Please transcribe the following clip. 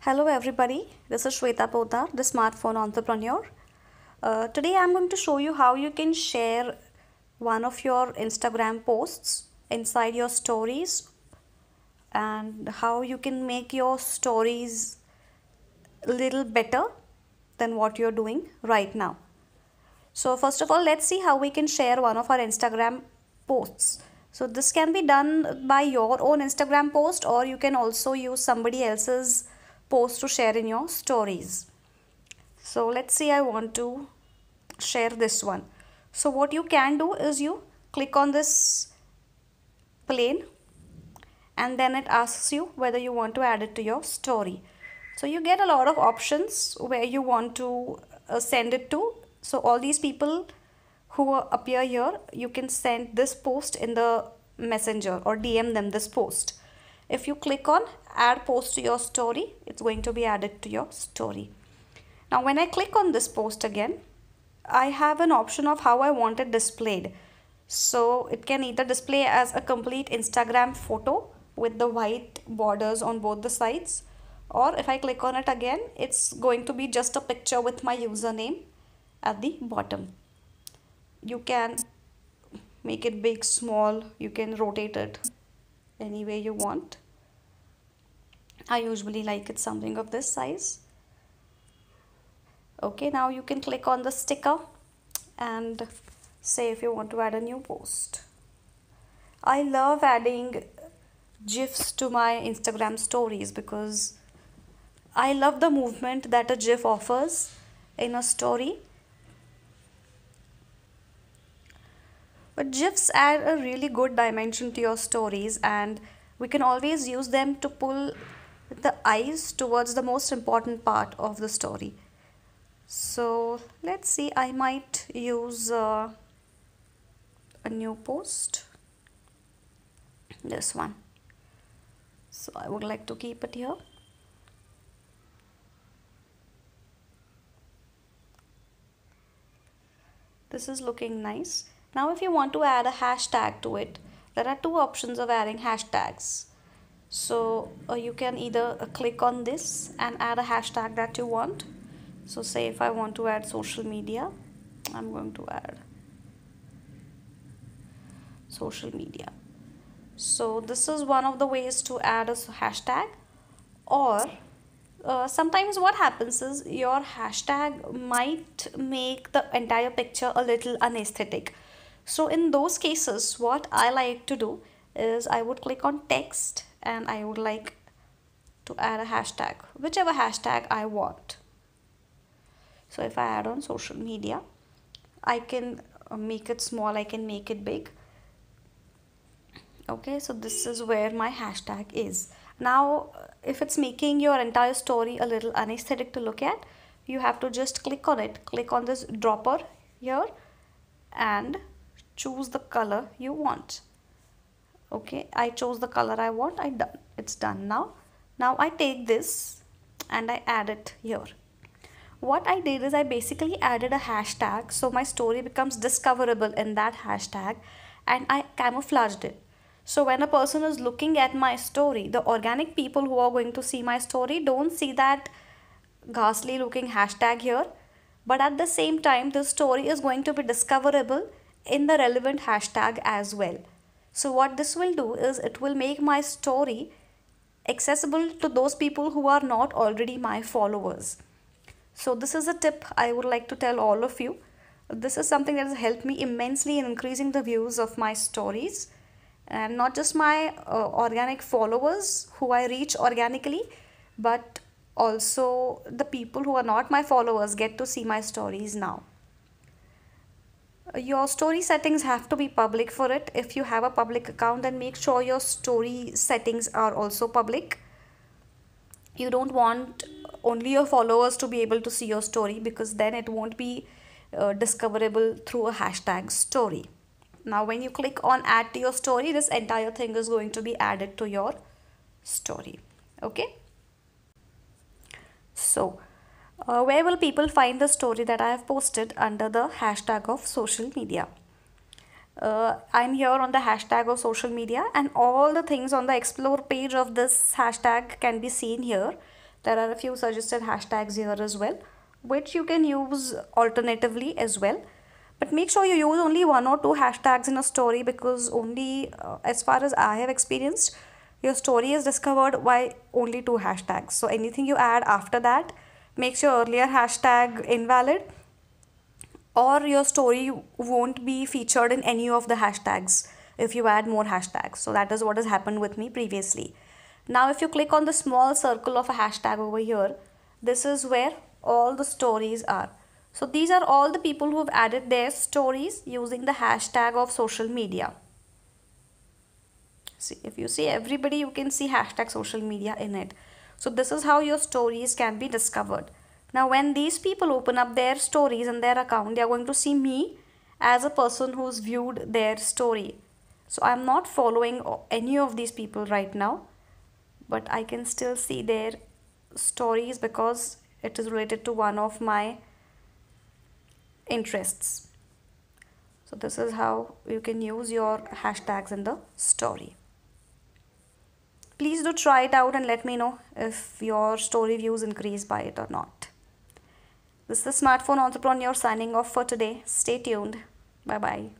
Hello everybody, this is Shweta Poddar, the smartphone entrepreneur. Today I'm going to show you how you can share one of your Instagram posts inside your stories and how you can make your stories a little better than what you're doing right now. So first of all, let's see how we can share one of our Instagram posts. So this can be done by your own Instagram post, or you can also use somebody else's post to share in your stories. So let's say I want to share this one. So what you can do is you click on this plane and then it asks you whether you want to add it to your story. So you get a lot of options where you want to send it to. So all these people who appear here, you can send this post in the messenger or DM them this post. If you click on add post to your story, it's going to be added to your story. Now when I click on this post again, I have an option of how I want it displayed. So it can either display as a complete Instagram photo with the white borders on both the sides, or if I click on it again, it's going to be just a picture with my username at the bottom. You can make it big, small, you can rotate it any way you want. I usually like it something of this size. Okay, now you can click on the sticker and say if you want to add a new post. I love adding GIFs to my Instagram stories because I love the movement that a GIF offers in a story. But GIFs add a really good dimension to your stories, and we can always use them to pull the eyes towards the most important part of the story. So let's see, I might use a new post, this one. So I would like to keep it here. This is looking nice. Now if you want to add a hashtag to it, there are two options of adding hashtags. So you can either click on this and add a hashtag that you want. So say if I want to add social media, I'm going to add social media. So this is one of the ways to add a hashtag. Or sometimes what happens is your hashtag might make the entire picture a little unaesthetic. So in those cases, what I like to do is I would click on text and I would like to add a hashtag, whichever hashtag I want. So if I add on social media, I can make it small, I can make it big. Okay, so this is where my hashtag is. Now, if it's making your entire story a little unaesthetic to look at, you have to just click on it. Click on this dropper here and choose the color you want. Okay, I chose the color I want. It's done now. Now I take this and I add it here. What I did is I basically added a hashtag so my story becomes discoverable in that hashtag, and I camouflaged it. So when a person is looking at my story, the organic people who are going to see my story don't see that ghastly looking hashtag here, but at the same time the story is going to be discoverable in the relevant hashtag as well. So what this will do is it will make my story accessible to those people who are not already my followers. So this is a tip I would like to tell all of you. This is something that has helped me immensely in increasing the views of my stories, and not just my organic followers who I reach organically, but also the people who are not my followers get to see my stories now. Your story settings have to be public for it. If you have a public account, then make sure your story settings are also public. You don't want only your followers to be able to see your story, because then it won't be discoverable through a hashtag story. Now when you click on add to your story, this entire thing is going to be added to your story. Okay, so where will people find the story that I have posted? Under the hashtag of social media. I'm here on the hashtag of social media, and all the things on the explore page of this hashtag can be seen here. There are a few suggested hashtags here as well, which you can use alternatively as well. But make sure you use only 1 or 2 hashtags in a story, because only as far as I have experienced, your story is discovered by only 2 hashtags. So anything you add after that makes your earlier hashtag invalid, or your story won't be featured in any of the hashtags if you add more hashtags. So that is what has happened with me previously. Now if you click on the small circle of a hashtag over here, this is where all the stories are. So these are all the people who have added their stories using the hashtag of social media. See, if you see everybody, you can see hashtag social media in it. So this is how your stories can be discovered. Now when these people open up their stories in their account, they are going to see me as a person who's viewed their story. So I'm not following any of these people right now, but I can still see their stories because it is related to one of my interests. So this is how you can use your hashtags in the story. Please do try it out and let me know if your story views increase by it or not. This is the Smartphone Entrepreneur signing off for today. Stay tuned. Bye bye.